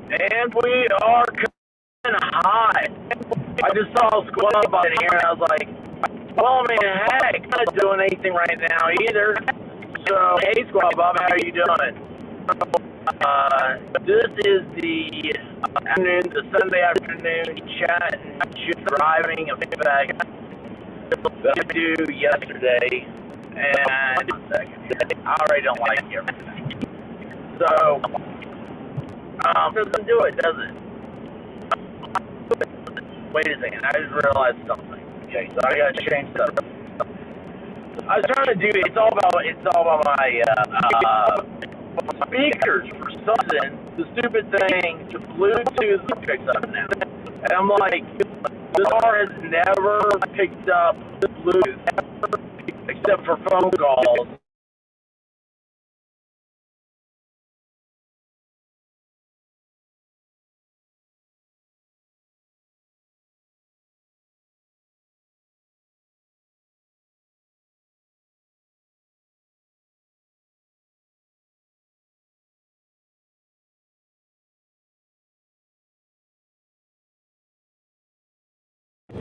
And we are coming hot. I just saw a squad up in here, and I was like, well, I mean, heck, I'm not doing anything right now either. So, hey, Squad Bob, how are you doing? This is the afternoon, the Sunday afternoon chat and driving effect that I do yesterday. And I already don't like everything. So, doesn't do it, does it? Wait a second, I just realized something. Okay, so I gotta change stuff. I was trying to do. It's all about my speakers for something. The stupid thing, the Bluetooth picks up now, and I'm like, this car has never picked up Bluetooth except for phone calls.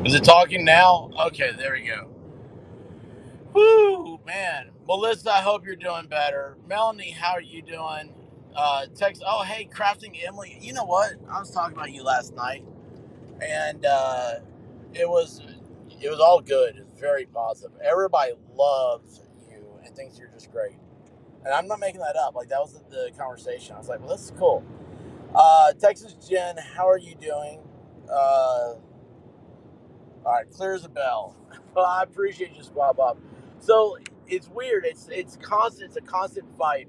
Is it talking now? Okay, there we go. Woo, man. Melissa, I hope you're doing better. Melanie, how are you doing? Text. Oh, hey, Crafting Emily. You know what? I was talking about you last night, and it was it was all good. It was very positive. Everybody loves you and thinks you're just great. And I'm not making that up. Like that was the conversation. I was like, well, this is cool. Texas Jen, how are you doing? All right, clear as a bell. Well, I appreciate you, Squad Bob. So it's weird. It's constant. It's a constant fight.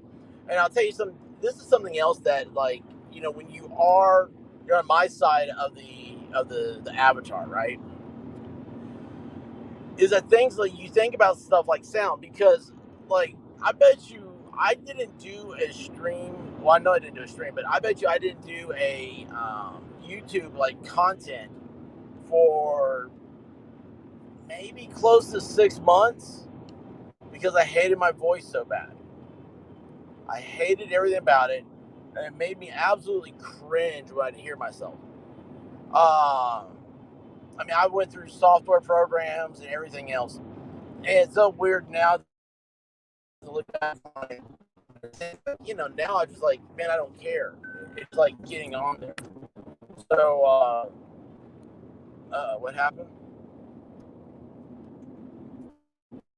And I'll tell you something. This is something else that, like, when you're on my side of the avatar, right? Is that things like you think about stuff like sound because, like, I bet you I didn't do a stream. Well, I know I didn't do a stream, but I bet you I didn't do a YouTube like content for maybe close to 6 months because I hated my voice so bad. I hated everything about it, and it made me absolutely cringe when I hear myself. I mean, I went through software programs and everything else, and it's so weird now to look back on it. Now I'm just like, man, I don't care. It's like getting on there. So, what happened?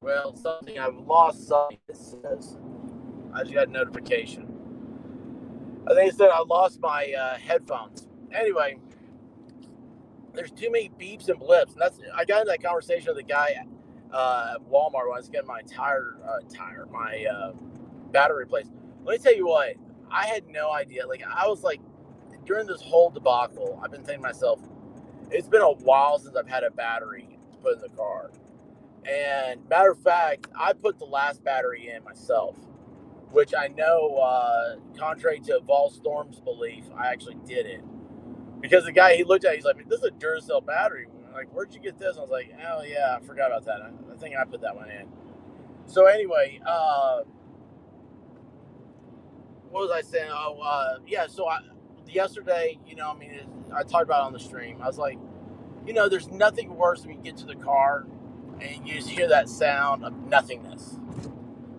Well, something I've lost something. It says I just got a notification. I think it said I lost my headphones. Anyway, there's too many beeps and blips, and I got into that conversation with the guy at Walmart when I was getting my my battery replaced. Let me tell you what, I had no idea. Like I was like, during this whole debacle, I've been thinking to myself, it's been a while since I've had a battery to put in the car. And matter of fact, I put the last battery in myself, which I know, contrary to Vol Storm's belief, I actually did it. Because the guy, he looked at it, he's like, this is a Duracell battery. I'm like, where'd you get this? I was like, oh, yeah, I forgot about that. I think I put that one in. So anyway, what was I saying? Yeah, so yesterday, I talked about it on the stream. I was like, there's nothing worse when you get to the car and you just hear that sound of nothingness.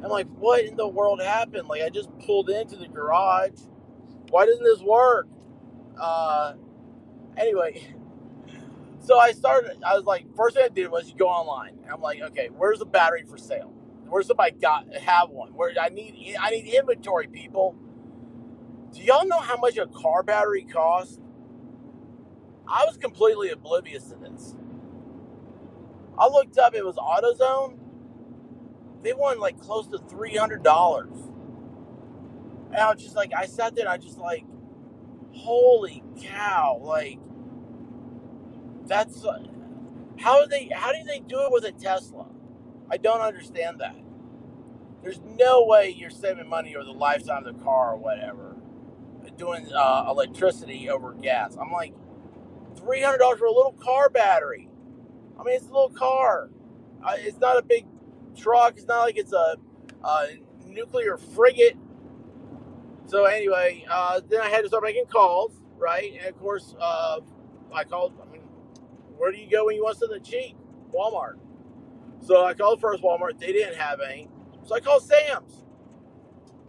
I'm like, what in the world happened? Like, I just pulled into the garage. Why doesn't this work? Anyway, so I was like, first thing I did was go online. And I'm like, okay, where's the battery for sale? Where's somebody have one? Where I need inventory, people. Do y'all know how much a car battery costs? I was completely oblivious to this. I looked up, it was AutoZone. They wanted like close to $300. And I was just like, I sat there and I just like, holy cow, like, that's, how do they do it with a Tesla? I don't understand that. There's no way you're saving money over the lifetime of the car or whatever, doing electricity over gas. I'm like, $300 for a little car battery. I mean, it's a little car. It's not a big truck. It's not like it's a nuclear frigate. So anyway, then I had to start making calls. right? And of course, I called. I mean, where do you go when you want something cheap? Walmart. So I called first Walmart. They didn't have any. So I called Sam's.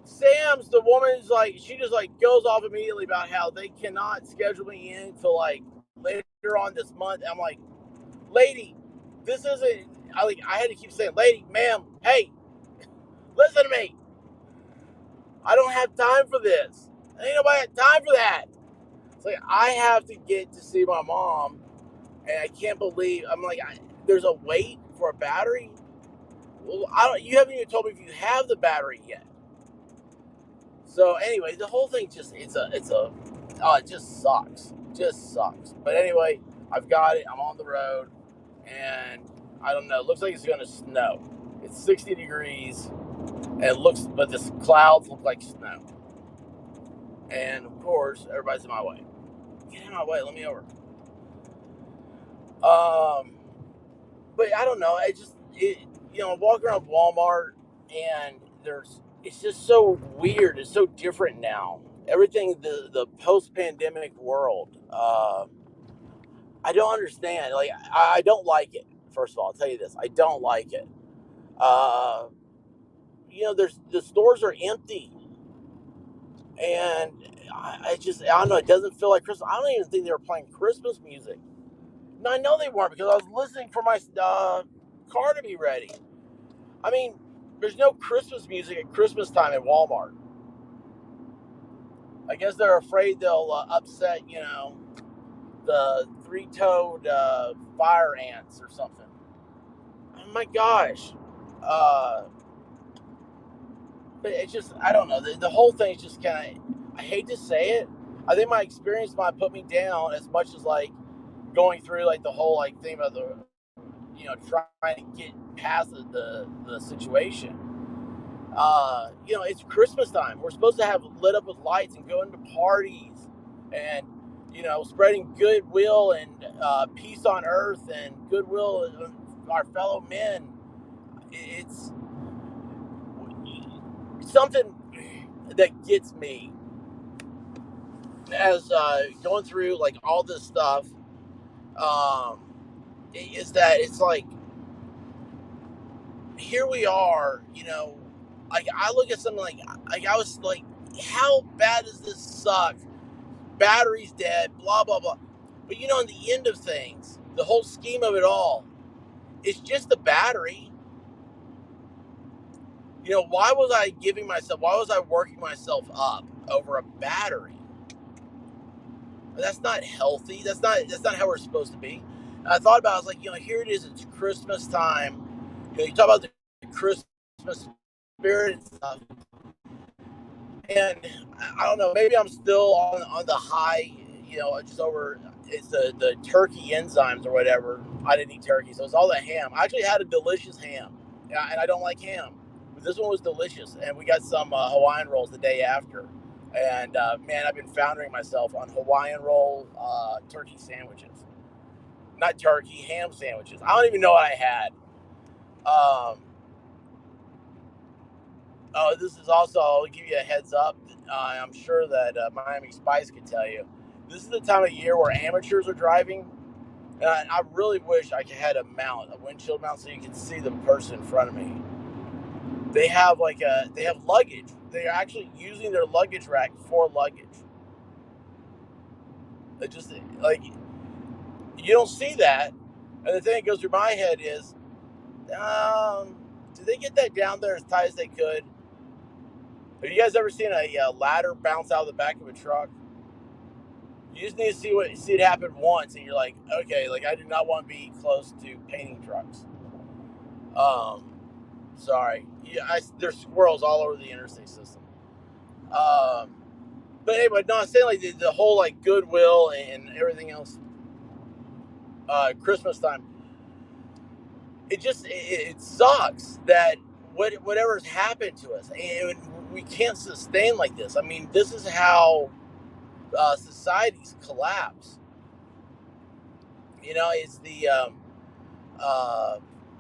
Sam's, the woman's like, she just like goes off immediately about how they cannot schedule me in till like later on this month. I'm like, lady, this isn't. I had to keep saying, lady, ma'am, hey, listen to me. I don't have time for this. Ain't nobody got time for that. It's like I have to get to see my mom, and I can't believe I'm like, there's a wait for a battery. Well, you haven't even told me if you have the battery yet. So anyway, the whole thing just it just sucks. Just sucks. But anyway, I've got it. I'm on the road, and I don't know. It looks like it's gonna snow. It's 60 degrees, and but the clouds look like snow. And of course, everybody's in my way. Get in my way. Let me over. But I don't know. I walk around Walmart, and it's just so weird. It's so different now. Everything, the post pandemic world. I don't understand. Like, I don't like it. First of all, I'll tell you this: I don't like it. Uh, the stores are empty, and I don't know. It doesn't feel like Christmas. I don't even think they were playing Christmas music. No, I know they weren't because I was listening for my car to be ready. I mean, there's no Christmas music at Christmas time at Walmart. I guess they're afraid they'll upset, the three-toed fire ants or something. Oh my gosh. Uh, but it's just, I don't know. The whole thing is just kind of, I hate to say it. I think my experience might put me down as much as like going through like the whole like thing about trying to get past the situation. It's Christmas time. We're supposed to have lit up with lights and going to parties and, spreading goodwill and peace on earth and goodwill of our fellow men. It's something that gets me as going through like all this stuff. Is that it's like, here we are, like I look at something like I was like, how bad does this suck? Battery's dead, blah blah blah. But in the end of things, the whole scheme of it all, it's just the battery. Why was I working myself up over a battery? That's not healthy. That's not how we're supposed to be. And I thought about it, I was like, here it is, it's Christmas time. You talk about the Christmas spirit and stuff. And I don't know, maybe I'm still on the high, just over it's the turkey enzymes or whatever. I didn't eat turkey, so it's all the ham. I actually had a delicious ham, and I don't like ham, but this one was delicious. And we got some Hawaiian rolls the day after. And man, I've been foundering myself on Hawaiian roll turkey sandwiches. Not turkey, ham sandwiches. I don't even know what I had. This is also, I'll give you a heads up. I'm sure that Miami Spice could tell you. This is the time of year where amateurs are driving. And I really wish I had a windshield mount, so you can see the person in front of me. They have they have luggage. They're actually using their luggage rack for luggage. It just, like, you don't see that. And the thing that goes through my head is, did they get that down there as tight as they could? Have you guys ever seen a ladder bounce out of the back of a truck? You just need to see it happen once, and you're like, okay, like I do not want to be close to painting trucks. Sorry, there's squirrels all over the interstate system. But anyway, no, I'm saying like the whole like Goodwill and everything else. Christmas time. It sucks that whatever's happened to us, and we can't sustain like this. I mean, this is how societies collapse. It's the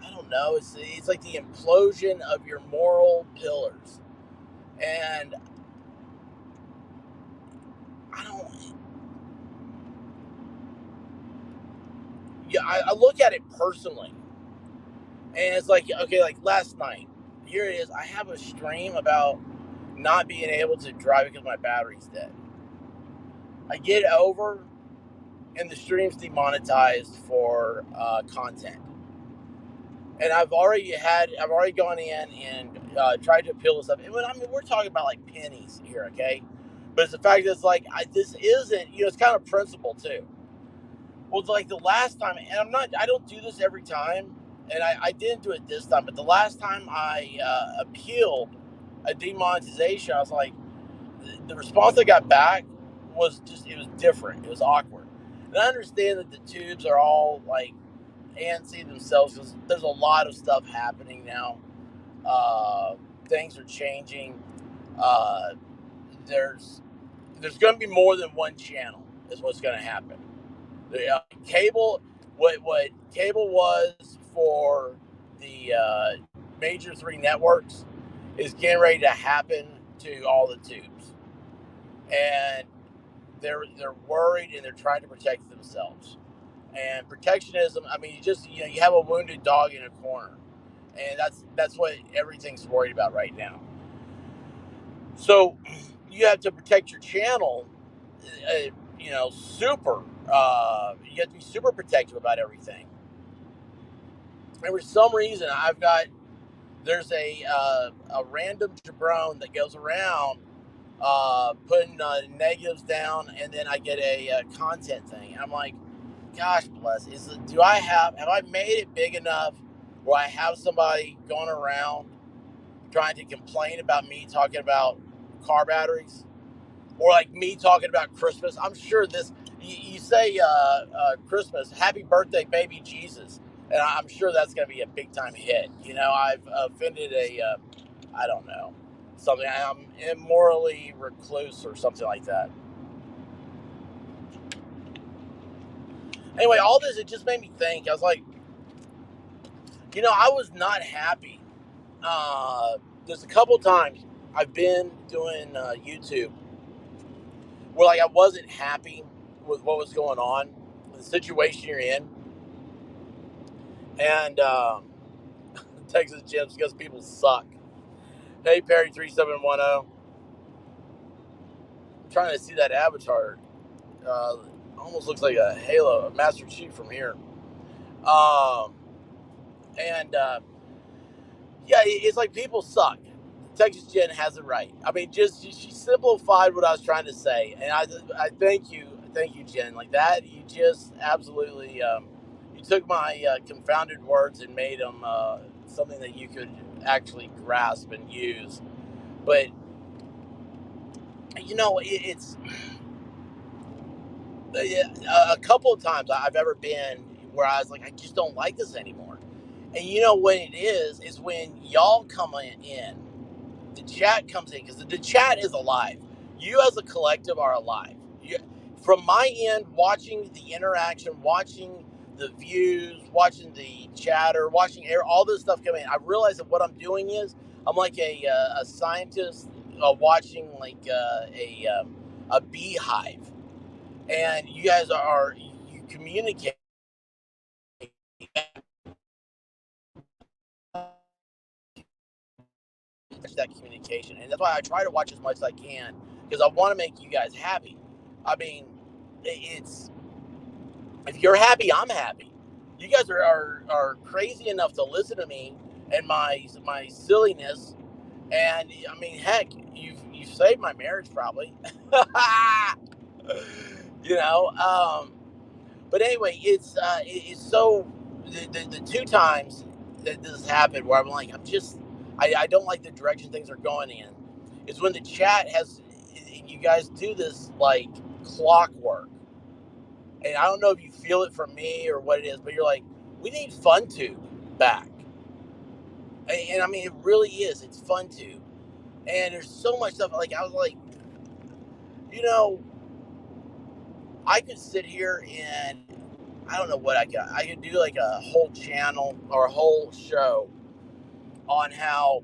I don't know. It's like the implosion of your moral pillars, and I don't. I look at it personally, and it's like, okay, like last night, here it is. I have a stream about not being able to drive because my battery's dead. I get over, and the stream's demonetized for content. And I've already gone in and tried to appeal this stuff. And we're talking about like pennies here, okay? But it's the fact that it's like, this isn't, it's kind of principle too. Well, it's like the last time, and I don't do this every time, and I didn't do it this time, but the last time I appealed a demonetization, I was like, the response I got back was just, it was different. It was awkward. And I understand that the tubes are all like antsy themselves because there's a lot of stuff happening now. Things are changing. Uh, there's going to be more than one channel is what's going to happen. Cable, what cable was for the major three networks is getting ready to happen to all the tubes, and they're worried and they're trying to protect themselves. And protectionism, I mean, you have a wounded dog in a corner, and that's what everything's worried about right now. So you have to protect your channel, super. You have to be super protective about everything. And for some reason, there's a random jabron that goes around putting negatives down, and then I get a content thing. I'm like, gosh bless. Have I made it big enough where I have somebody going around trying to complain about me talking about car batteries, or like me talking about Christmas? I'm sure you say Christmas, happy birthday, baby Jesus, and I'm sure that's going to be a big time hit. I've offended I don't know, something. I'm immorally recluse or something like that. Anyway, all this, it just made me think. I was like, I was not happy. There's a couple times I've been doing YouTube where like I wasn't happy with what was going on, the situation you're in, and Texas Gyms because people suck. Hey Perry 3710, I'm trying to see that avatar. Almost looks like a Halo, a Master Chief from here. And yeah, it's like people suck. Texas Jen has it right. I mean, she simplified what I was trying to say, and I thank you, Jen. Like that, you just absolutely you took my confounded words and made them something that you could actually grasp and use. But it's a couple of times I've ever been where I was like, I just don't like this anymore. And what it is when y'all come in, the chat comes in, because the chat is alive. You as a collective are alive. From my end, watching the interaction, watching the views, watching the chatter, watching all this stuff come in, I realize that what I'm doing is I'm like a scientist watching like a beehive, and you guys you communicate that communication, and that's why I try to watch as much as I can, because I want to make you guys happy. I mean, it's if you're happy, I'm happy. You guys are crazy enough to listen to me and my silliness, and I mean, heck, you've saved my marriage probably. you know, um, but anyway, it's so the two times that this happened where I'm like, I don't like the direction things are going in. Is when the chat you guys do this like clockwork, and I don't know if you feel it from me or what it is, but you're like, we need FunTube back, and I mean it really is. It's FunTube, and there's so much stuff. Like I was like, you know, I could sit here and I don't know what I could do like a whole channel or a whole show on how,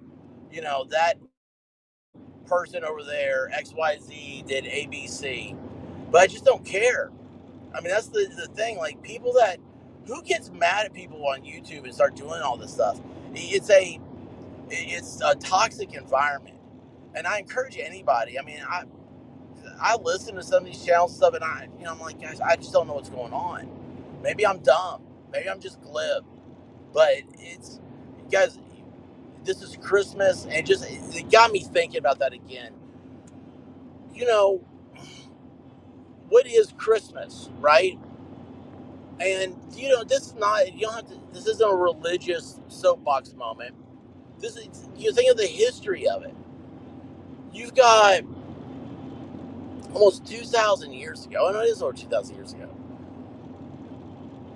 that person over there, XYZ, did ABC. But I just don't care. I mean, that's the thing. Like, people Who gets mad at people on YouTube and start doing all this stuff? It's a toxic environment, and I encourage anybody. I mean, I listen to some of these channels and stuff, and I'm like, guys, I just don't know what's going on. Maybe I'm dumb. Maybe I'm just glib. But it's, guys, this is Christmas, and it got me thinking about that again. What is Christmas, right? And this is not, you don't have to, this isn't a religious soapbox moment. You think of the history of it. You've got almost 2,000 years ago, I know it is over 2,000 years ago,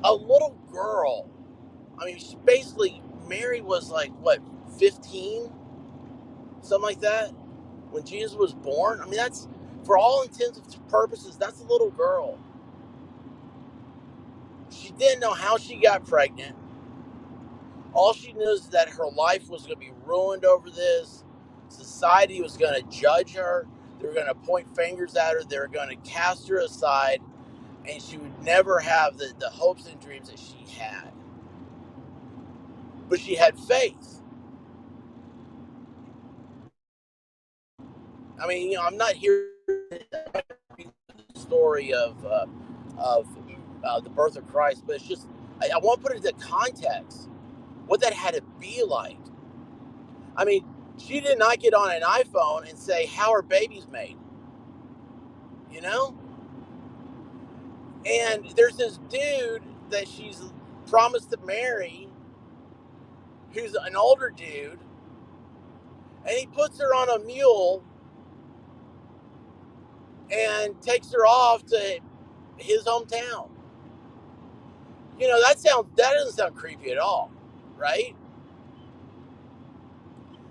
a little girl. I mean, basically, Mary was like, what, 15? Something like that? When Jesus was born? I mean, that's, for all intents and purposes, that's a little girl. She didn't know how she got pregnant. All she knew is that her life was going to be ruined over this. Society was going to judge her. They were going to point fingers at her. They were going to cast her aside. And she would never have the hopes and dreams that she had. But she had faith. I mean, I'm not here to read the story of the birth of Christ, but it's just, I want to put it into context, what that had to be like. I mean, she did not get on an iPhone and say, how are babies made? And there's this dude that she's promised to marry, who's an older dude, and he puts her on a mule and takes her off to his hometown. That doesn't sound creepy at all, right?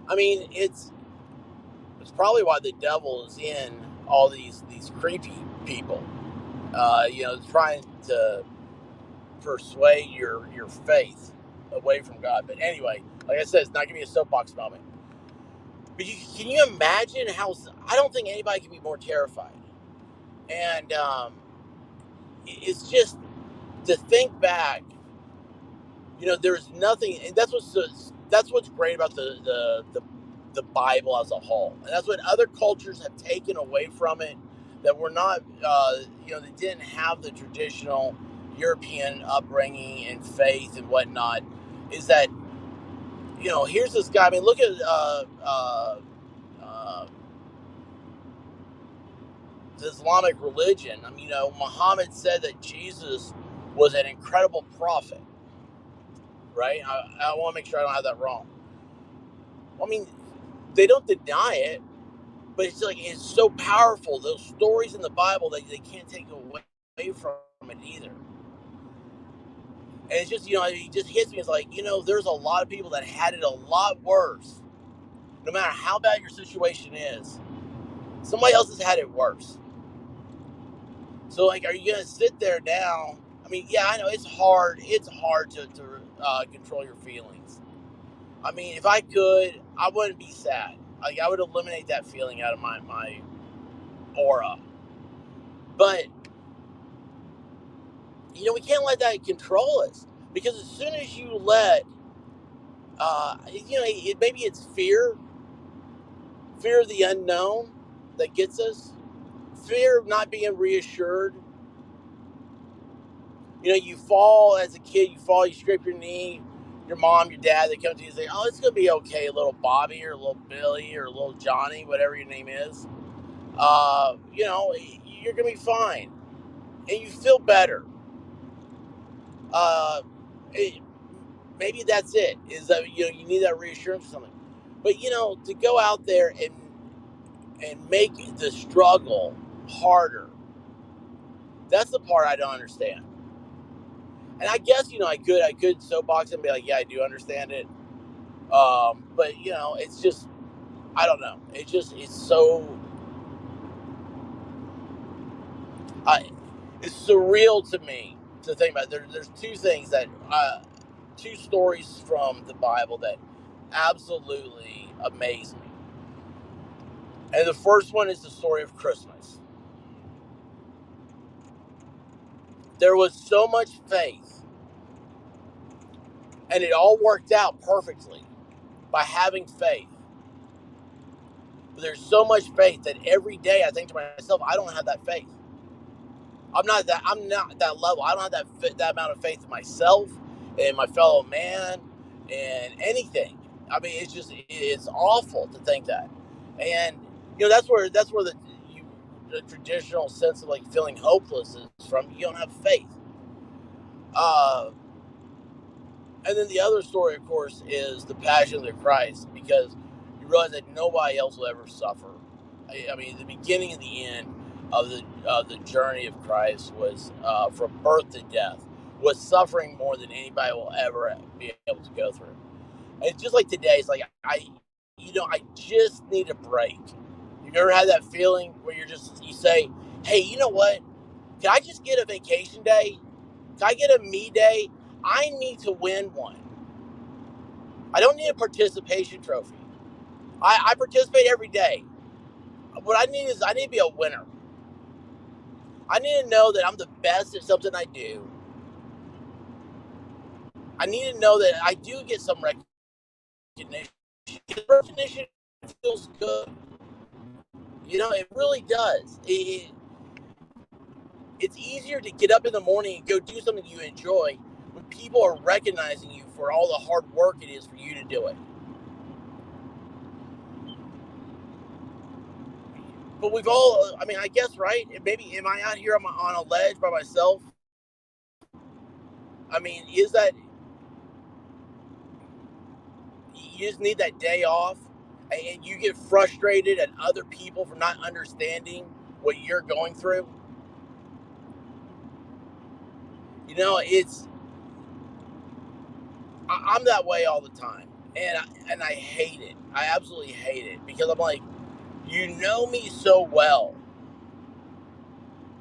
I mean, it's probably why the devil is in all these creepy people. Trying to persuade your faith away from God. But anyway, like I said, it's not gonna be a soapbox moment. But can you imagine how? I don't think anybody can be more terrified. And it's just to think back. There's nothing, and that's what's great about the Bible as a whole, and that's what other cultures have taken away from it. That we're not, they didn't have the traditional European upbringing and faith and whatnot. Is that here's this guy. I mean, look at the Islamic religion. I mean, Muhammad said that Jesus was an incredible prophet. Right? I want to make sure I don't have that wrong. I mean, they don't deny it, but it's so powerful. Those stories in the Bible, they can't take away from it either. And it's just, it just hits me. It's like, there's a lot of people that had it a lot worse. No matter how bad your situation is, somebody else has had it worse. So, are you going to sit there now? I mean, yeah, I know it's hard. It's hard to control your feelings. I mean, if I could, I wouldn't be sad. I would eliminate that feeling out of my aura. But, we can't let that control us. Because as soon as you let, maybe it's fear of the unknown that gets us, fear of not being reassured. You fall as a kid, you scrape your knee, your mom, your dad, they come to you and say, oh, it's going to be okay, little Bobby or little Billy or little Johnny, whatever your name is. You're going to be fine. And you feel better. Maybe that's it, is that, you need that reassurance or something. But, to go out there and make the struggle harder, that's the part I don't understand. And I guess, I could soapbox and be like, yeah, I do understand it. But, it's just, I don't know. It's so, it's surreal to me to think about. There's two things two stories from the Bible that absolutely amaze me. And the first one is the story of Christmas. There was so much faith And it all worked out perfectly by having faith. But there's so much faith that every day I think to myself, I don't have that faith. I'm not that level. I don't have that amount of faith in myself and my fellow man and anything. I mean, it's awful to think that. And that's where the traditional sense of like feeling hopeless is from. You don't have faith. And then the other story, of course, is the Passion of the Christ, because you realize that nobody else will ever suffer. I mean, the beginning and the end of the journey of Christ was from birth to death, was suffering more than anybody will ever be able to go through. And it's just like today, it's like I just need a break. You've ever had that feeling where you say, hey, you know what? Can I just get a vacation day? Can I get a me day? I need to win one. I don't need a participation trophy. I participate every day. What I need to be a winner. I need to know that I'm the best at something I do. I need to know that I do get some recognition. Recognition feels good. It really does. It's easier to get up in the morning and go do something you enjoy when people are recognizing you for all the hard work it is for you to do it. But I guess, right? Maybe, am I out here on a ledge by myself? I mean, is that, you just need that day off and you get frustrated at other people for not understanding what you're going through? I'm that way all the time. And I hate it. I absolutely hate it, because I'm like, you know me so well.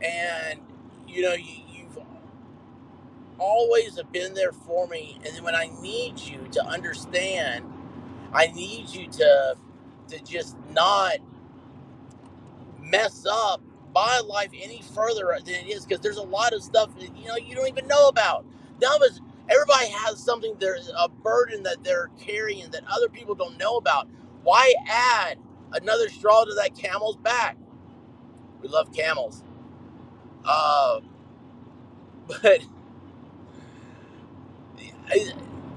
And, you've always have been there for me. And then when I need you to understand, I need you to just not mess up my life any further than it is, because there's a lot of stuff that, you don't even know about. Everybody has something, there's a burden that they're carrying that other people don't know about. Why add another straw to that camel's back? We love camels. But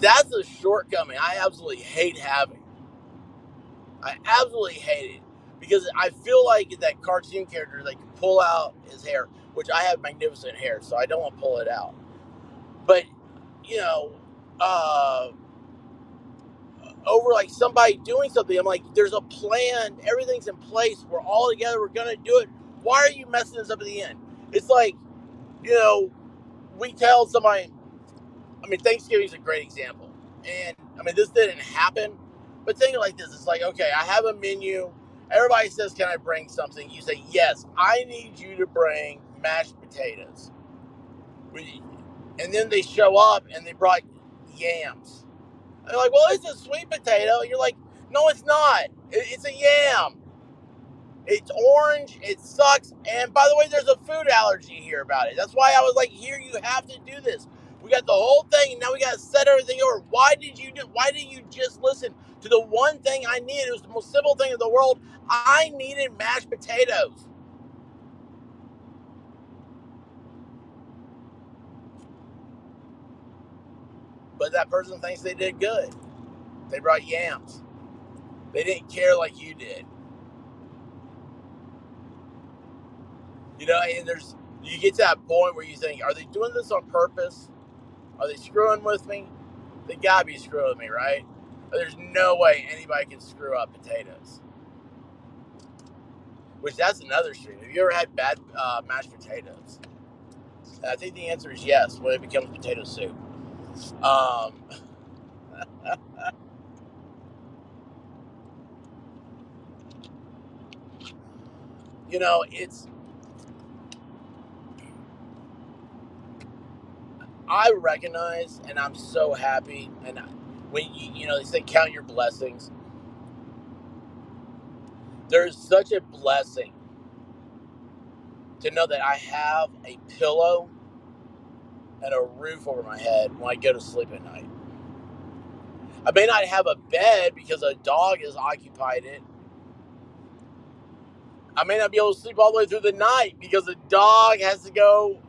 that's a shortcoming I absolutely hate having. I absolutely hate it, because I feel like that cartoon character that can pull out his hair, which I have magnificent hair, so I don't want to pull it out. But, you know, uh, over like somebody doing something, I'm like, there's a plan, everything's in place, we're all together, we're going to do it. Why are you messing this up at the end? It's like, we tell somebody, Thanksgiving's a great example. And, this didn't happen. But think like this. It's like, okay, I have a menu. Everybody says, can I bring something? You say, yes, I need you to bring mashed potatoes. And then they show up and they brought yams. And they're like, well, it's a sweet potato. And you're like, no, it's not. It's a yam. It's orange. It sucks. And by the way, there's a food allergy here about it. That's why I was like, here, you have to do this. We got the whole thing, and now we got to set everything over. Why didn't you just listen to the one thing I needed? It was the most simple thing in the world. I needed mashed potatoes. But that person thinks they did good. They brought yams. They didn't care like you did. And you get to that point where you think, are they doing this on purpose? Are they screwing with me? They gotta be screwing with me, right? There's no way anybody can screw up potatoes. Which, that's another stream. Have you ever had bad mashed potatoes? I think the answer is yes, when it becomes potato soup. I recognize, and I'm so happy, and when they say count your blessings, there's such a blessing to know that I have a pillow and a roof over my head when I go to sleep at night. I may not have a bed because a dog has occupied it. I may not be able to sleep all the way through the night because a dog has to go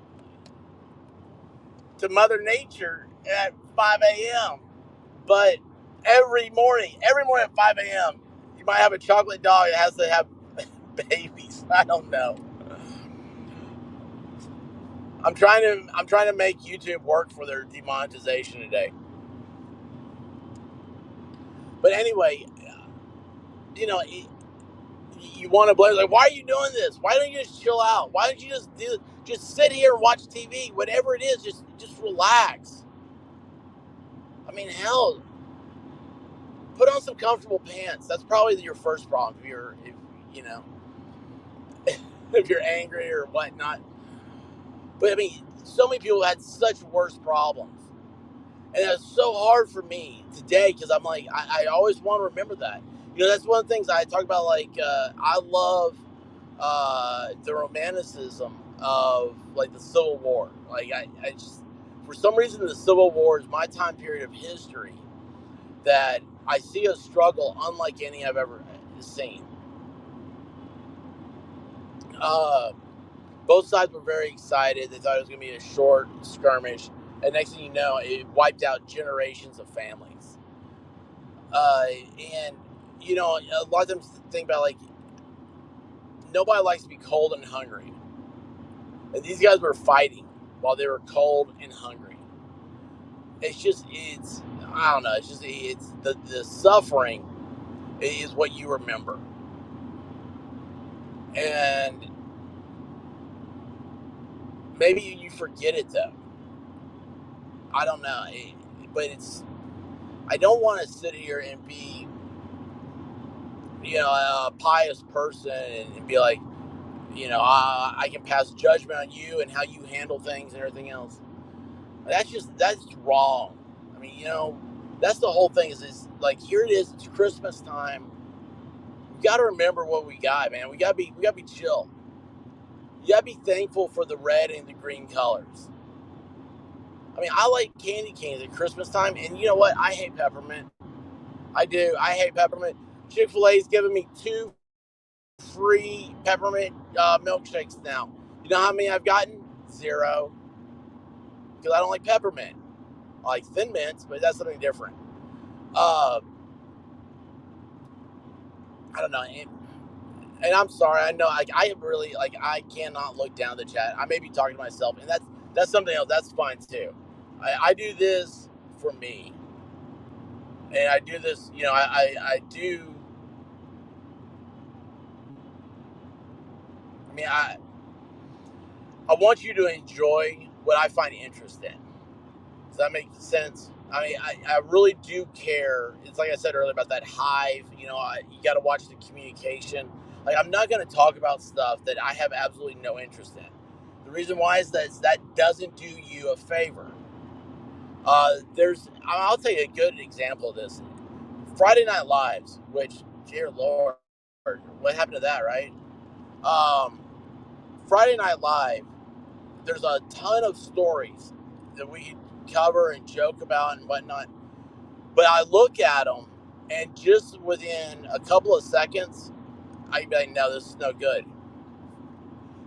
to Mother Nature at 5 a.m. But every morning at 5 a.m., you might have a chocolate dog that has to have babies. I don't know. I'm trying to make YouTube work for their demonetization today. But anyway, you know, you want to blame, like, why are you doing this? Why don't you just chill out? Why don't you just sit here and watch TV? Whatever it is, just relax. I mean, hell, put on some comfortable pants. That's probably your first problem if you know if you're angry or whatnot. But I mean, so many people had such worse problems, and it's so hard for me today because I'm like, I always want to remember that. That's one of the things I talk about. Like, I love the romanticism of like the Civil War. Like, I just, for some reason, the Civil War is my time period of history that I see a struggle unlike any I've ever seen. Both sides were very excited. They thought it was going to be a short skirmish. And next thing you know, it wiped out generations of families. And, a lot of times think about, like, nobody likes to be cold and hungry. And these guys were fighting while they were cold and hungry. I don't know. It's the suffering is what you remember. And maybe you forget it, though. I don't know. But I don't want to sit here and be, a pious person and be like, I can pass judgment on you and how you handle things and everything else. That's wrong. I mean, that's the whole thing is like, here it is. It's Christmas time. We got to remember what we got, man. We got to be chill. You got to be thankful for the red and the green colors. I mean, I like candy canes at Christmas time, and you know what? I hate peppermint. I do. I hate peppermint. Chick-fil-A's giving me 2 free peppermint milkshakes now. You know how many I've gotten? 0. Because I don't like peppermint. I like Thin Mints, but that's something different. I don't know. And I'm sorry. I know I really, like, I cannot look down the chat. I may be talking to myself, and that's something else. That's fine too. I do this for me. And I do this, I do. I mean, I want you to enjoy what I find interest in. Does that make sense? I mean, I really do care. It's like I said earlier about that hive. You got to watch the communication. Like, I'm not going to talk about stuff that I have absolutely no interest in. The reason why is that doesn't do you a favor. I'll tell you a good example of this. Friday Night Lives, which, dear Lord, what happened to that, right? Friday Night Live, there's a ton of stories that we cover and joke about and whatnot. But I look at them, and just within a couple of seconds, I'd be like, no, this is no good.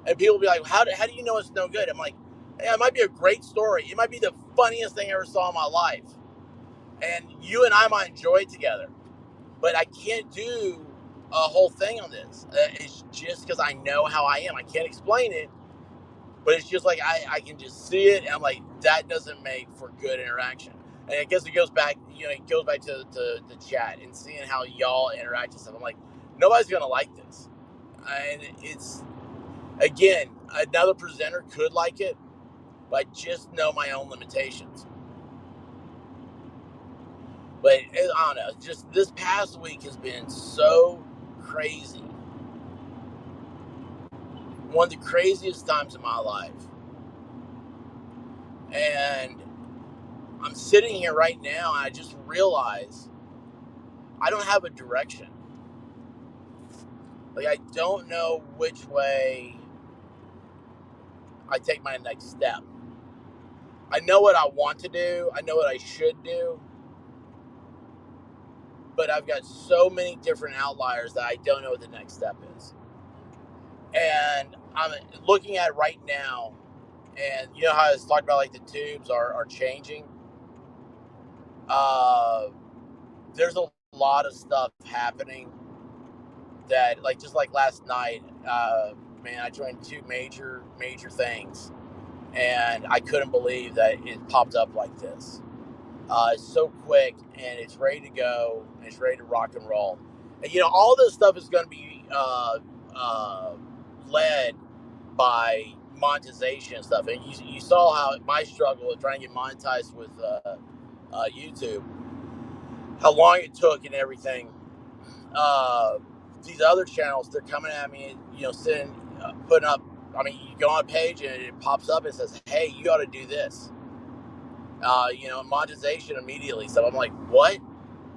And people will be like, how do you know it's no good? I'm like, yeah, it might be a great story. It might be the funniest thing I ever saw in my life. And you and I might enjoy it together. But I can't do a whole thing on this. It's just because I know how I am. I can't explain it. But it's just like I can just see it, and I'm like, that doesn't make for good interaction. And I guess it goes back, to the chat and seeing how y'all interact and stuff. I'm like, nobody's gonna like this. And it's, again, another presenter could like it, but I just know my own limitations. But I don't know, just this past week has been so crazy. One of the craziest times in my life. And I'm sitting here right now, and I just realized I don't have a direction. Like, I don't know which way I take my next step. I know what I want to do. I know what I should do. but I've got so many different outliers that I don't know what the next step is. And I'm looking at it right now, and you know how I was talking about like the tubes are changing. There's a lot of stuff happening that, like, just like last night, man, I joined two major things, and I couldn't believe that it popped up like this. It's so quick, and it's ready to go, and it's ready to rock and roll. And you know, all this stuff is going to be led by monetization and stuff. And you saw how my struggle with trying to get monetized with YouTube, how long it took and everything. These other channels, they're coming at me, you know, putting up. I mean, you go on a page and it pops up and says, "Hey, you ought to do this." You know, monetization immediately. So I'm like, "What?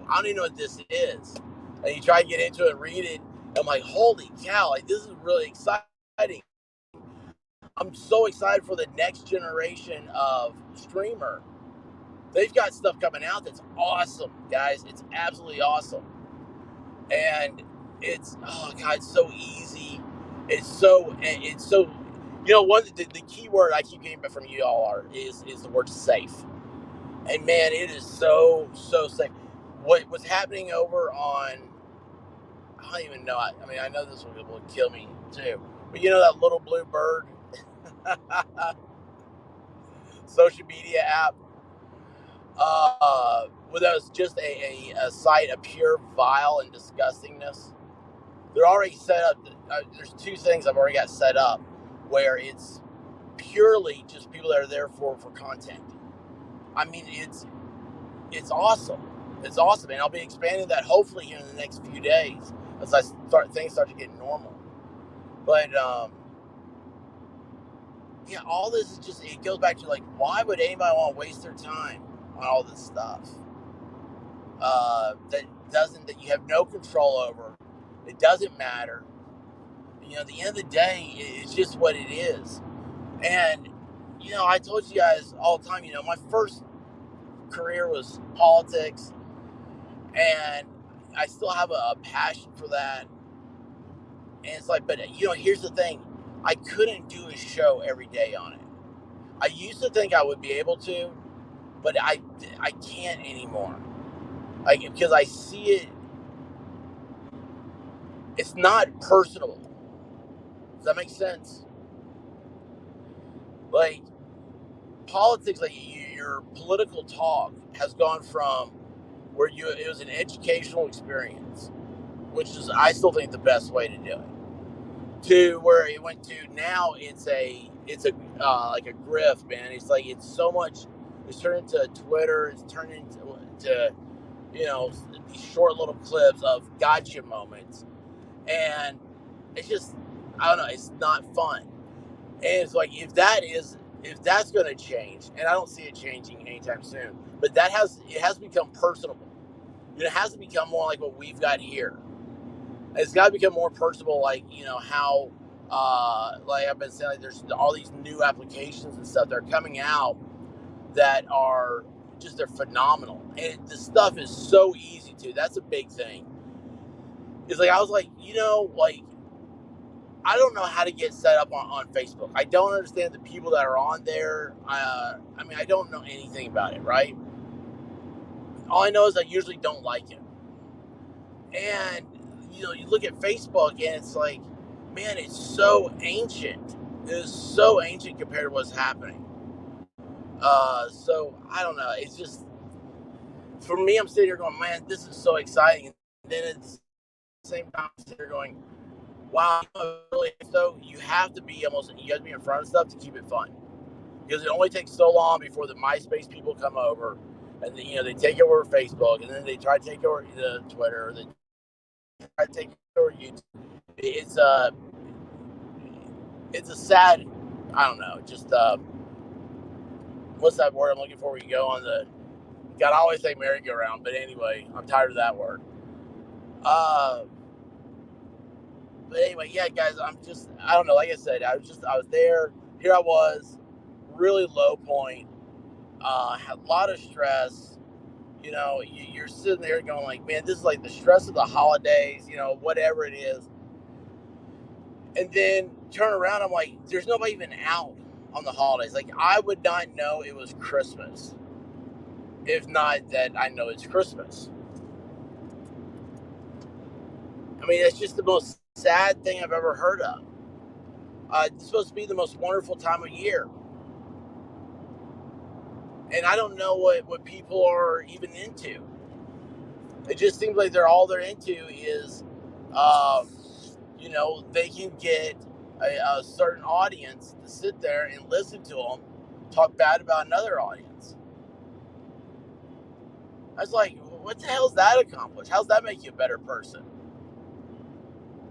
I don't even know what this is." And you try to get into it and read it. And I'm like, "Holy cow! Like, this is really exciting." I'm so excited for the next generation of streamer. They've got stuff coming out that's awesome, guys. It's absolutely awesome. And it's, oh God, it's so easy. It's so, you know, the key word I keep getting from you all is the word safe. And man, it is so safe. What's happening over on, I don't even know. I mean, I know this will kill me too. But you know that little blue bird social media app? Well, that was just a site of pure vile and disgustingness. They're already set up. There's two things I've already got set up where it's purely just people that are there for content. I mean, it's awesome. It's awesome, and I'll be expanding that hopefully here in the next few days as things start to get normal. But yeah, all this is just, it goes back to like, why would anybody want to waste their time on all this stuff that you have no control over? It doesn't matter. You know, at the end of the day, it's just what it is. And you know, I told you guys all the time, you know, my first career was politics, and I still have a passion for that. And it's like, but you know, here's the thing, I couldn't do a show every day on it. I used to think I would be able to, but I can't anymore. Like, because I see it, it's not personable. Does that make sense? Like, politics, like your political talk has gone from where it was an educational experience, which is, I still think, the best way to do it, to where it went to now it's a like a grift, man. It's like, it's so much, it's turned into Twitter, it's turned into you know, these short little clips of gotcha moments, and it's just, I don't know, it's not fun. And it's like, if that's going to change, and I don't see it changing anytime soon, but it has to become personable. It has to become more like what we've got here. It's got to become more personable, like, you know, how, like I've been saying, like, there's all these new applications and stuff that are coming out that are just, they're phenomenal. And the stuff is so easy to. That's a big thing. It's like, I was like, you know, like, I don't know how to get set up on Facebook. I don't understand the people that are on there. I mean, I don't know anything about it, right? All I know is I usually don't like it. And, you know, you look at Facebook and it's like, man, it's so ancient. It is so ancient compared to what's happening. So, I don't know. It's just, for me, I'm sitting here going, man, this is so exciting. And then at the same time, I'm sitting here going, wow, really, so you have to be in front of stuff to keep it fun, because it only takes so long before the MySpace people come over, and then, you know, they take over Facebook, and then they try to take over the Twitter, or they try to take over YouTube. It's a sad, I don't know, just what's that word I'm looking for? We go on the, God, I always say merry-go-round, but anyway, I'm tired of that word. But anyway, yeah, guys, I don't know, like I said, I was there, here I was, really low point, had a lot of stress, You know, you're sitting there going like, man, this is like the stress of the holidays, you know, whatever it is. And then turn around, I'm like, there's nobody even out on the holidays. Like, I would not know it was Christmas if not that I know it's Christmas. I mean, it's just the most sad thing I've ever heard of. It's supposed to be the most wonderful time of year. And I don't know what people are even into. It just seems like all they're into is, you know, they can get a certain audience to sit there and listen to them talk bad about another audience. I was like, what the hell's that accomplish? How's that make you a better person?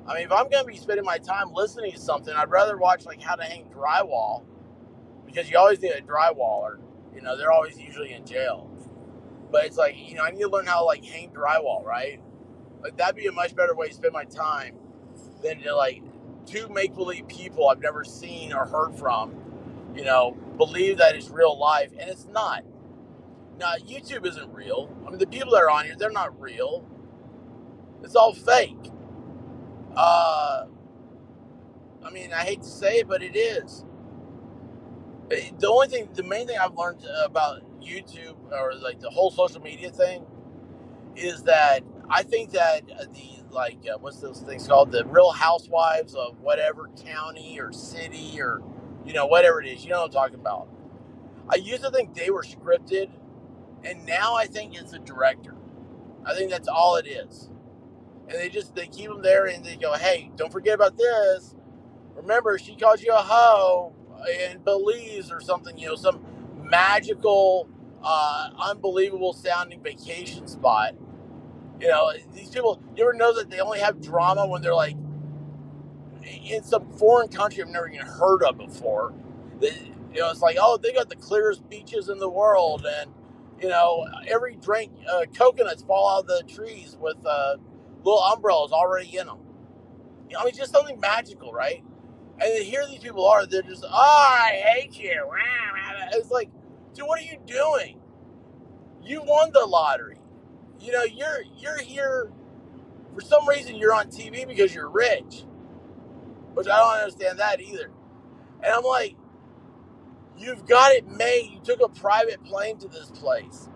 I mean, if I'm going to be spending my time listening to something, I'd rather watch like how to hang drywall, because you always need a drywaller. You know, they're always usually in jail. But it's like, you know, I need to learn how to like hang drywall, right? Like, that'd be a much better way to spend my time than to like two make-believe people I've never seen or heard from, you know, believe that it's real life, and it's not. Now, YouTube isn't real. I mean, the people that are on here, they're not real. It's all fake. I mean, I hate to say it, but it is. The main thing I've learned about YouTube, or like the whole social media thing, is that I think that what's those things called? The Real Housewives of whatever county or city, or, you know, whatever it is. You know what I'm talking about. I used to think they were scripted, and now I think it's a director. I think that's all it is. And they keep them there, and they go, hey, don't forget about this. Remember, she called you a hoe in Belize or something, you know, some magical, unbelievable sounding vacation spot. You know, these people, you ever know that they only have drama when they're like in some foreign country I've never even heard of before? You know, it's like, oh, they got the clearest beaches in the world, and, you know, every drink, coconuts fall out of the trees with little umbrellas already in them. You know, I mean, just something magical, right? And then here these people are, they're just, oh, I hate you. It's like, dude, what are you doing? You won the lottery. You know, you're here, for some reason you're on TV because you're rich, which I don't understand that either. And I'm like, you've got it made. You took a private plane to this place.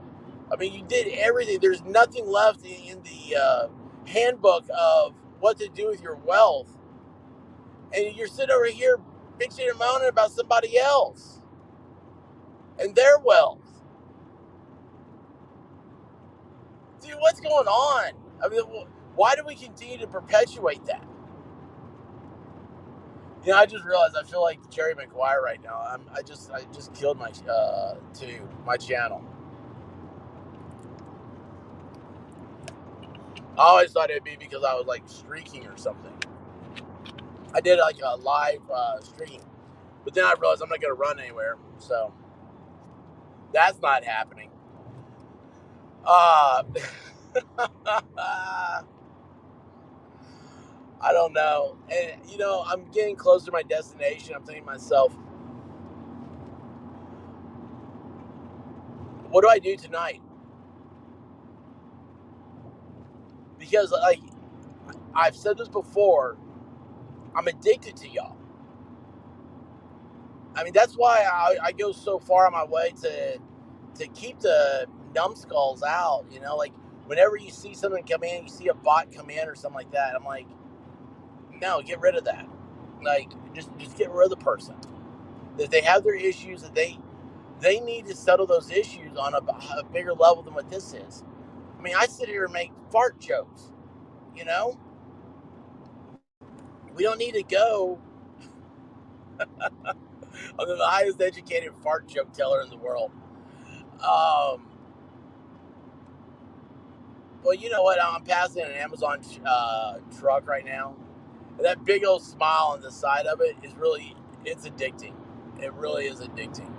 I mean, you did everything. There's nothing left in the handbook of what to do with your wealth. And you're sitting over here bitching and moaning about somebody else and their wealth. Dude, what's going on? I mean, why do we continue to perpetuate that? You know, I just realized I feel like Jerry Maguire right now. I just killed my channel. I always thought it'd be because I was like streaking or something. I did like a live stream, but then I realized I'm not going to run anywhere, so that's not happening. I don't know. And, you know, I'm getting close to my destination. I'm thinking to myself, what do I do tonight? Because, like, I've said this before, I'm addicted to y'all. I mean, that's why I go so far on my way to keep the numbskulls out, you know? Like, whenever you see something come in, you see a bot come in or something like that, I'm like, no, get rid of that. Like, just get rid of the person. If they have their issues, that they need to settle those issues on a bigger level than what this is. I mean, I sit here and make fart jokes, you know? We don't need to go. I'm the highest educated fart joke teller in the world. Well, you know what? I'm passing an Amazon truck right now. And that big old smile on the side of it is really, it's addicting. It really is addicting.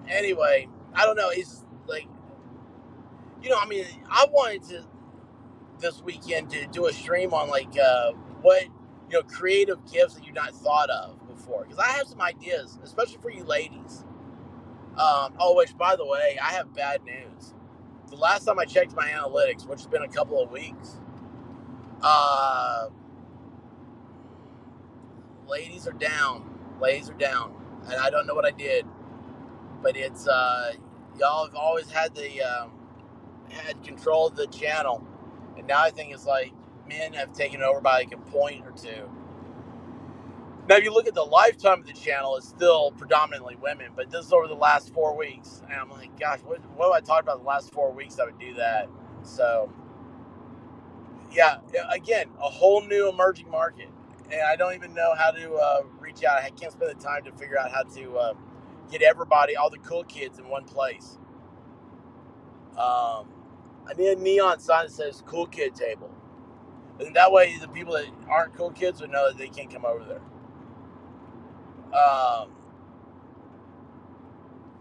Anyway, I don't know. It's like, you know, I mean, I wanted to this weekend to do a stream on like what, you know, creative gifts that you've not thought of before, because I have some ideas, especially for you ladies. Which, by the way, I have bad news. The last time I checked my analytics, which has been a couple of weeks, ladies are down. Ladies are down. And I don't know what I did, but it's, y'all have always had had control of the channel. And now I think it's like men have taken over by like a point or two. Now, if you look at the lifetime of the channel, it's still predominantly women, but this is over the last 4 weeks. And I'm like, gosh, what have I talked about the last 4 weeks that would do that? So, yeah, again, a whole new emerging market. And I don't even know how to reach out. I can't spend the time to figure out how to get everybody, all the cool kids in one place. I need a neon sign that says cool kid table. And that way the people that aren't cool kids would know that they can't come over there.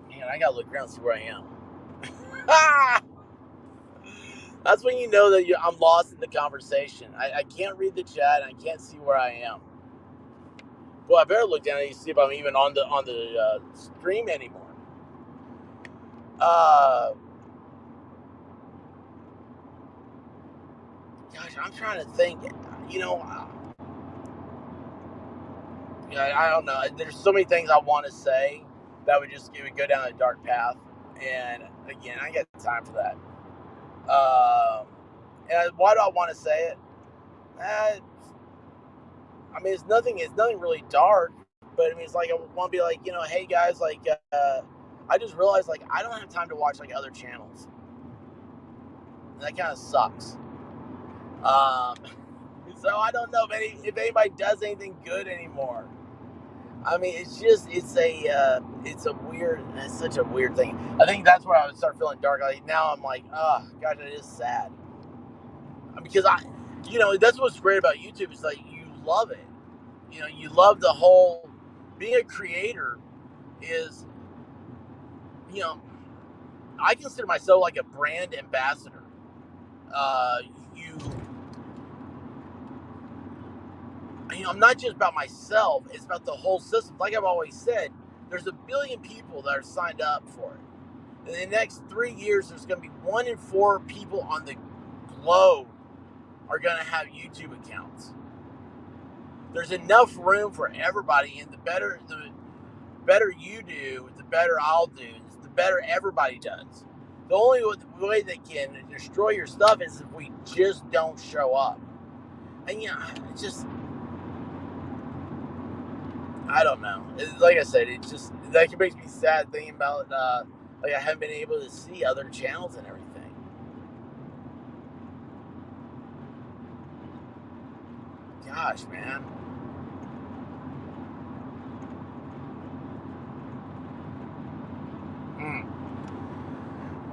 Man, I gotta look around and see where I am. That's when you know that I'm lost in the conversation. I can't read the chat and I can't see where I am. Well, I better look down and see if I'm even on the stream anymore. Gosh, I'm trying to think. You know, I don't know. There's so many things I want to say that would go down a dark path. And again, I got time for that. And why do I want to say it? I mean, it's nothing really dark, but I mean, it's like I want to be like, hey guys, like, I just realized like I don't have time to watch like other channels. And that kind of sucks. So I don't know if anybody does anything good anymore. I mean, it's such a weird thing. I think that's where I would start feeling dark. Like now I'm like, oh gosh, it is sad. Because that's what's great about YouTube is like you love it. You love the whole being a creator is, I consider myself like a brand ambassador. I'm not just about myself, it's about the whole system. Like I've always said, there's 1 billion people that are signed up for it. In the next 3 years, there's going to be 1 in 4 people on the globe are going to have YouTube accounts. There's enough room for everybody, and the better you do, the better I'll do, the better everybody does. The only way they can destroy your stuff is if we just don't show up. And I don't know. Like I said, it just that makes me sad thinking about like I haven't been able to see other channels and everything. Gosh, man.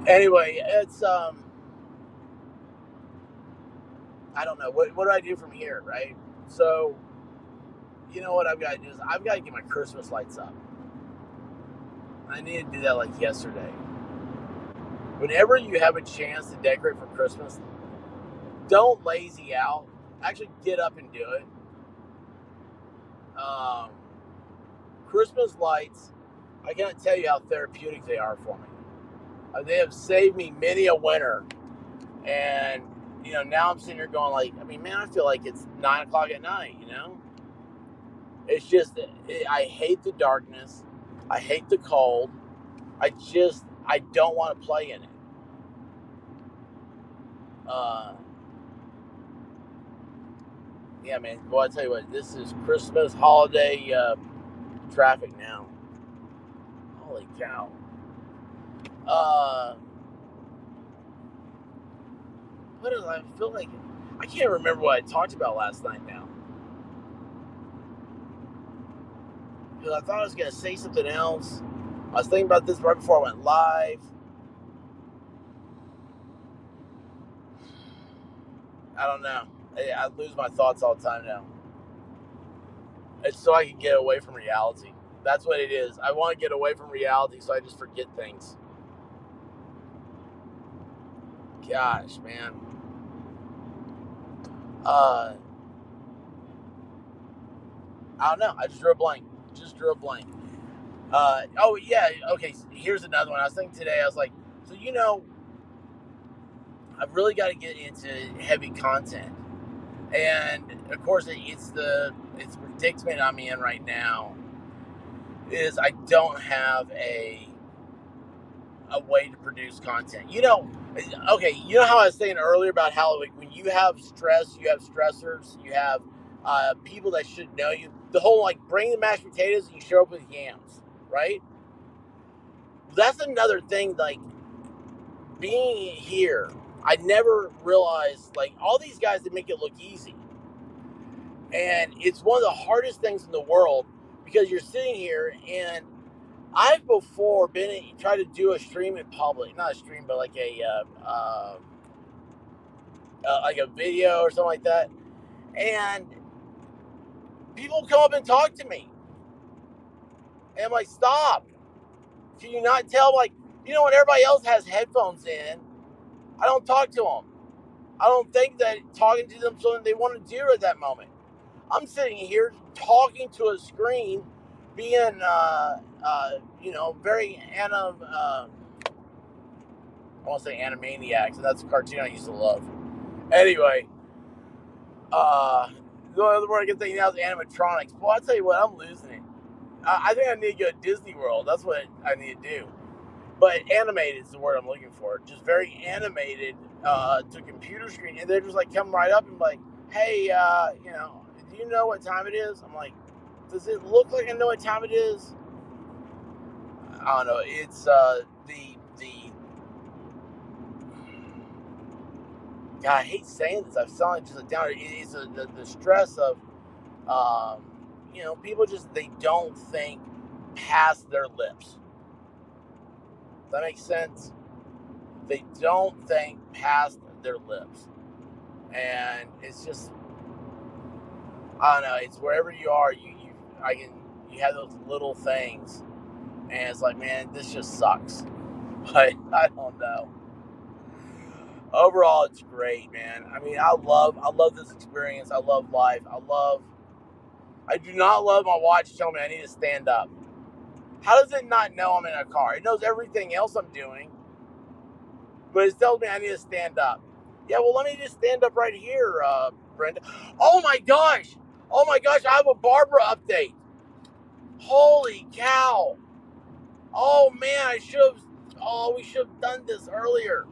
Anyway, it's I don't know. What do I do from here, right? So, you know what I've got to do is I've got to get my Christmas lights up. I need to do that like yesterday. Whenever you have a chance to decorate for Christmas, don't lazy out. Actually, get up and do it. Christmas lights, I cannot tell you how therapeutic they are for me. They have saved me many a winter. And, now I'm sitting here going like, I mean, man, I feel like it's 9 o'clock at night, It's just, I hate the darkness. I hate the cold. I don't want to play in it. Yeah, man. Well, I tell you what, this is Christmas holiday traffic now. Holy cow. What did I feel like? I can't remember what I talked about last night now. Because I thought I was going to say something else. I was thinking about this right before I went live. I don't know. I lose my thoughts all the time now. It's so I can get away from reality. That's what it is. I want to get away from reality so I just forget things. Gosh, man. I don't know. I just drew a blank. Oh yeah, okay. Here's another one. I was thinking today. I was like, so I've really got to get into heavy content, and of course, it's predicament I'm in right now. Is I don't have a way to produce content. Okay. You know how I was saying earlier about how like, when you have stress, you have stressors, you have people that should know you. The whole like bring the mashed potatoes and you show up with yams, right? That's another thing. Like being here, I never realized like all these guys that make it look easy, and it's one of the hardest things in the world because you're sitting here and I've before tried to do a stream in public, not a stream, but like a video or something like that, and people come up and talk to me, and I'm like, stop! Can you not tell? Like, when everybody else has headphones in, I don't talk to them. I don't think that talking to them is something they want to do at that moment. I'm sitting here talking to a screen, being, very I want to say Animaniacs, and that's a cartoon I used to love. Anyway, the other word I can think now is animatronics. Well, I'll tell you what, I'm losing it. I think I need to go to Disney World. That's what I need to do. But animated is the word I'm looking for. Just very animated to computer screen. And they're just like come right up and like, hey, do you know what time it is? I'm like, does it look like I know what time it is? I don't know. It's the God, I hate saying this. I'm selling just a downer. It's the stress of, people they don't think past their lips. Does that make sense? They don't think past their lips. And it's just, I don't know. It's wherever you are, you have those little things. And it's like, man, this just sucks. But I don't know. Overall, it's great, man. I mean, I love this experience. I love life. I do not love my watch telling me I need to stand up. How does it not know I'm in a car? It knows everything else I'm doing, but it tells me I need to stand up. Yeah, well, let me just stand up right here, Brenda. Oh my gosh! I have a Barbara update. Holy cow! Oh man, we should have done this earlier.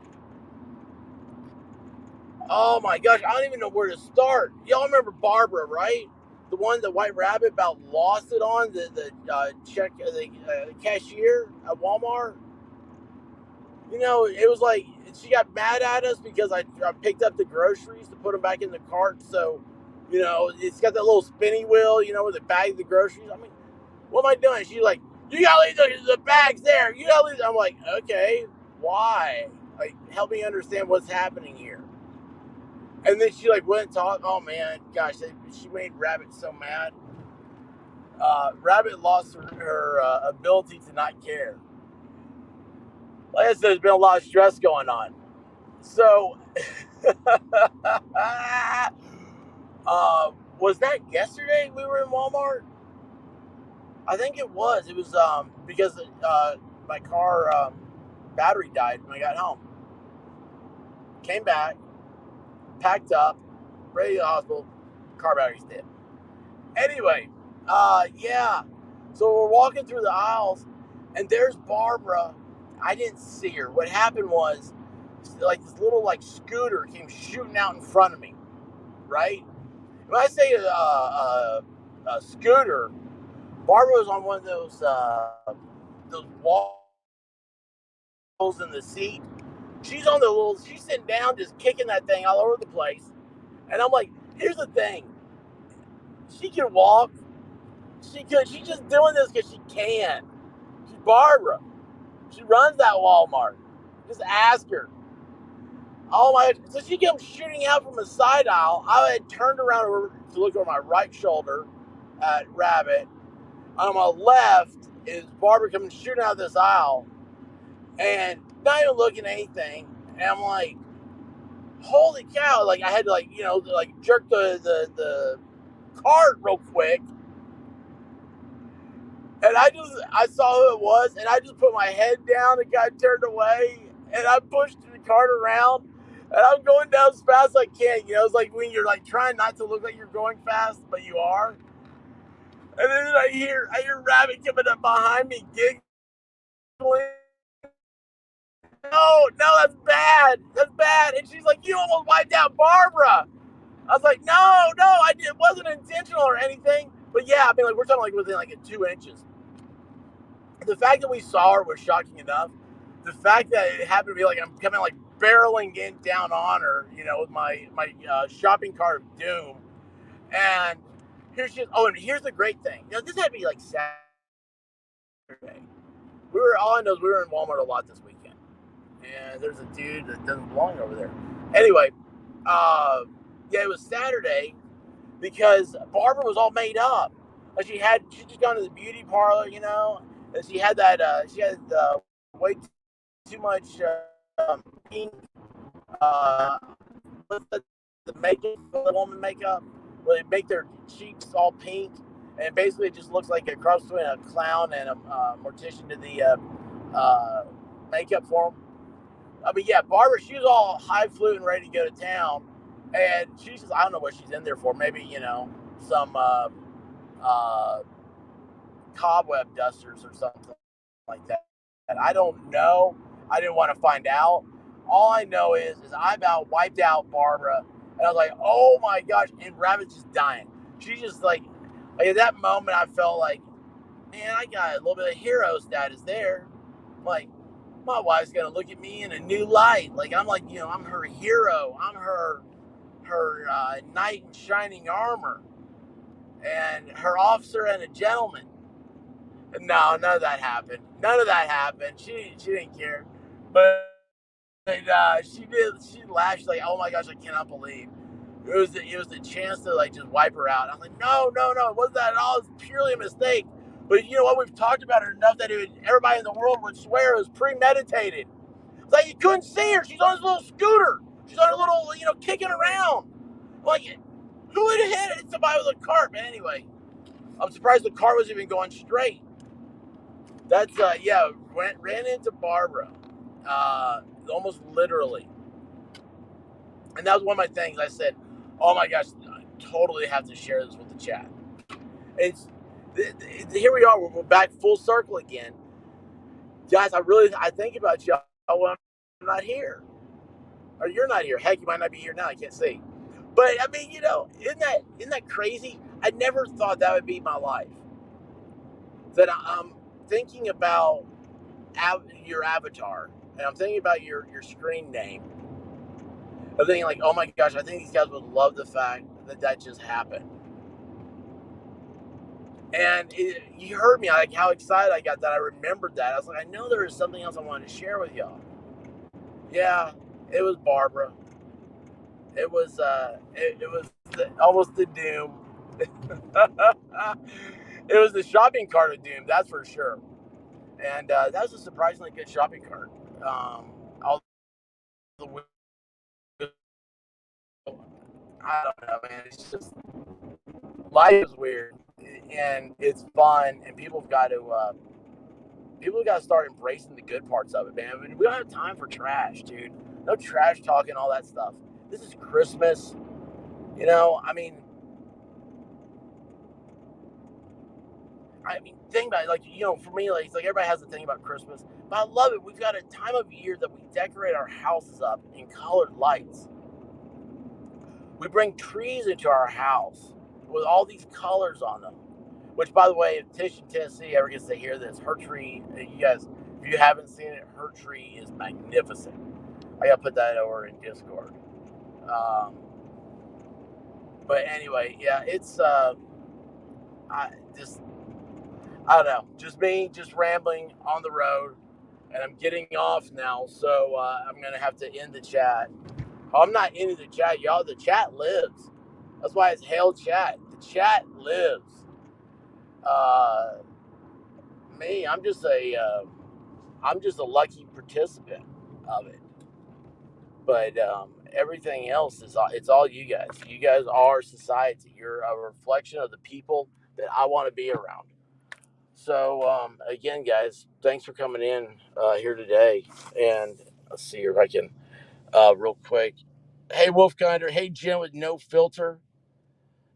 Oh my gosh, I don't even know where to start. Y'all remember Barbara, right? The one the White Rabbit about lost it on the cashier at Walmart. It was like she got mad at us because I picked up the groceries to put them back in the cart. So, it's got that little spinny wheel, where they bag the groceries. I mean, what am I doing? She's like, you gotta leave the bags there. You gotta leave. I'm like, okay, why? Like, help me understand what's happening here. And then she wouldn't talk. Oh man, gosh, she made Rabbit so mad. Rabbit lost her ability to not care. Like I said, there's been a lot of stress going on. So, was that yesterday we were in Walmart? I think it was. It was because my car battery died when I got home. Came back, packed up, ready to the hospital. Car battery's dead. Anyway, yeah. So we're walking through the aisles, and there's Barbara. I didn't see her. What happened was, this little scooter came shooting out in front of me, right? When I say a scooter, Barbara was on one of those walls in the seat. She's sitting down, just kicking that thing all over the place. And I'm like, here's the thing. She can walk. She's just doing this because she can. She's Barbara. She runs that Walmart. Just ask her. Oh my! So she comes shooting out from a side aisle. I had turned around to look over my right shoulder at Rabbit. On my left is Barbara coming shooting out of this aisle, and not even looking at anything. And I'm like, holy cow! Like I had to jerk the cart real quick. And I saw who it was, and I just put my head down and got turned away, and I pushed the cart around, and I'm going down as fast as I can. It's like when you're like trying not to look like you're going fast, but you are. And then I hear Rabbit coming up behind me, giggling. No, that's bad. That's bad. And she's like, you almost wiped out Barbara. I was like, no, it wasn't intentional or anything. But yeah, I mean, like we're talking like within like 2 inches. The fact that we saw her was shocking enough. The fact that it happened to be like I'm coming like barreling in down on her, with my shopping cart of doom. And and here's the great thing. This had to be like Saturday. All I know is we were in Walmart a lot this weekend, and there's a dude that doesn't belong over there. Anyway, yeah, it was Saturday because Barbara was all made up. Like she just gone to the beauty parlor, and she had way too much pink. Uh, what's the makeup, the woman makeup, where they make their cheeks all pink, and basically it just looks like a cross between a clown and a mortician to the makeup for them. I mean, yeah, Barbara, she was all highfalutin and ready to go to town, and she's just, I don't know what she's in there for. Maybe, some cobweb dusters or something like that. And I don't know. I didn't want to find out. All I know is I about wiped out Barbara, and I was like, oh my gosh, and Rabbit's just dying. She's just like at that moment, I felt like, man, I got a little bit of hero status there. Like, my wife's gonna look at me in a new light. Like I'm like, I'm her hero. I'm her knight in shining armor, and her officer and a gentleman. No, none of that happened. None of that happened. She didn't care, but she did. She laughed. She's like, "Oh my gosh, I cannot believe it was the chance to like just wipe her out." I was like, "No, it wasn't that at all. It's purely a mistake." But you know what? We've talked about her enough that everybody in the world would swear it was premeditated. It's like you couldn't see her. She's on this little scooter. She's on a little, kicking around. Like, who would have hit somebody with a cart? But anyway, I'm surprised the car was even going straight. That's ran into Barbara, almost literally, and that was one of my things. I said, "Oh my gosh, I totally have to share this with the chat." It's here we are. We're back full circle again, guys. I think about y'all when I'm not here, or you're not here. Heck, you might not be here now. I can't see, but I mean, isn't that crazy? I never thought that would be my life. That I'm thinking about your avatar, and I'm thinking about your screen name. I'm thinking like, oh my gosh, I think these guys would love the fact that just happened. And you heard me, like how excited I got that I remembered that. I was like, I know there was something else I wanted to share with y'all. Yeah, it was Barbara. It was almost the doom. It was the shopping cart of doom, that's for sure. And that was a surprisingly good shopping cart. All the I don't know, man. It's just life is weird, and it's fun, and people have got to start embracing the good parts of it, man. I mean, we don't have time for trash, dude. No trash talking, all that stuff. This is Christmas, I mean, think about it, like, for me, like, it's like everybody has a thing about Christmas, but I love it. We've got a time of year that we decorate our houses up in colored lights. We bring trees into our house with all these colors on them. Which, by the way, if Tish in Tennessee ever gets to hear this, her tree, you guys, if you haven't seen it, her tree is magnificent. I gotta put that over in Discord. But anyway, yeah, it's I don't know, just me, just rambling on the road, and I'm getting off now, so I'm gonna have to end the chat. Oh, I'm not ending the chat, y'all. The chat lives. That's why it's Hail Chat. The chat lives. Me, I'm just a lucky participant of it. But everything else it's all you guys. You guys are society. You're a reflection of the people that I want to be around. So again, guys, thanks for coming in here today. And let's see here if I can real quick. Hey, Wolfkinder. Hey, Jim with no filter.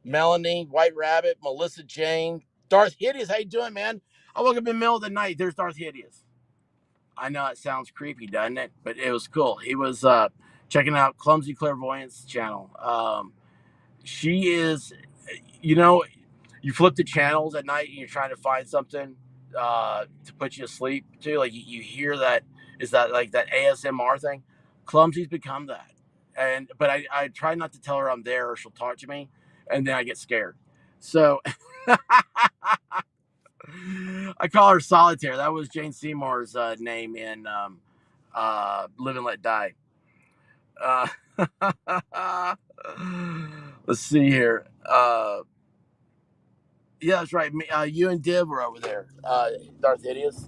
Melanie, White Rabbit, Melissa Jane, Darth Hideous. How you doing, man? I woke up in the middle of the night. There's Darth Hideous. I know it sounds creepy, doesn't it? But it was cool. He was checking out Clumsy Clairvoyance channel. She is, you know, you flip the channels at night and you're trying to find something to put you to sleep too. Like you hear that, is that like that ASMR thing? Clumsy's become that. But I try not to tell her I'm there or she'll talk to me and then I get scared. So I call her Solitaire. That was Jane Seymour's name in Live and Let Die. Uh, let's see here. Yeah, that's right. You and Div were over there, Darth Hideous.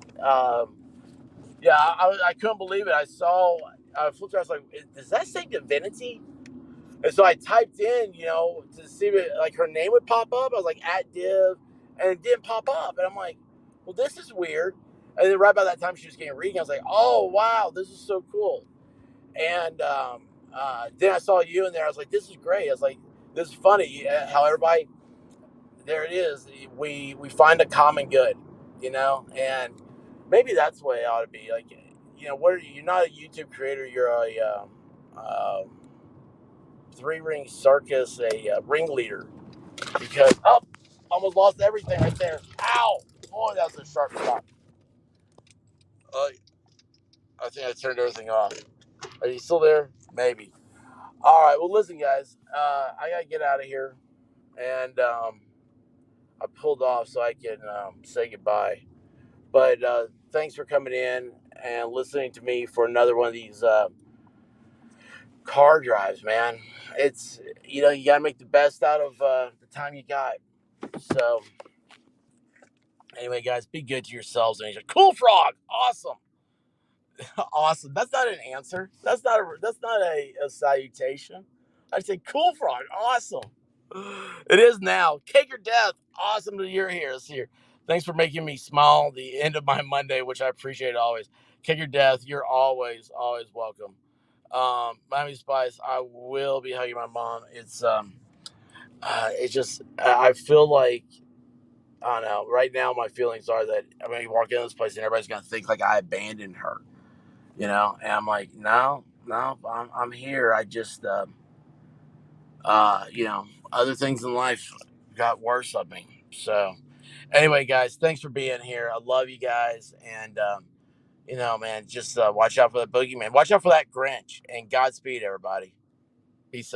Yeah, I couldn't believe it. I saw, I flipped. I was like, does that say Divinity? And so I typed in, to see if like her name would pop up. I was like, at Div, and it didn't pop up. And I'm like, well, this is weird. And then right by that time she was getting reading, I was like, oh wow, this is so cool. And then I saw you in there. I was like, this is great. I was like, this is funny how everybody, there it is. We find a common good, and maybe that's the way it ought to be. Like, what are you? You're not a YouTube creator. You're a three-ring circus, a ringleader. Because almost lost everything right there. Ow! Boy, that was a sharp spot. I think I turned everything off. Are you still there? Maybe. All right. Well, listen, guys. I gotta get out of here, and I pulled off so I can say goodbye. But thanks for coming in and listening to me for another one of these car drives, man. It's you gotta make the best out of the time you got. So anyway, guys, be good to yourselves. And he's a cool frog, awesome. Awesome. That's not an answer. That's not a salutation. I'd say cool frog. Awesome. It is now. Cake or death. Awesome that you're here. It's here. Thanks for making me smile the end of my Monday, which I appreciate always. Cake or death. You're always welcome. Miami Spice. I will be hugging my mom. It's just I feel like I don't know. Right now, my feelings are that you walk in this place and everybody's gonna think like I abandoned her. And I'm like, no, I'm here. I just, other things in life got worse of me. So, anyway, guys, thanks for being here. I love you guys, and man, just watch out for the boogeyman. Watch out for that Grinch, and Godspeed, everybody. Peace out.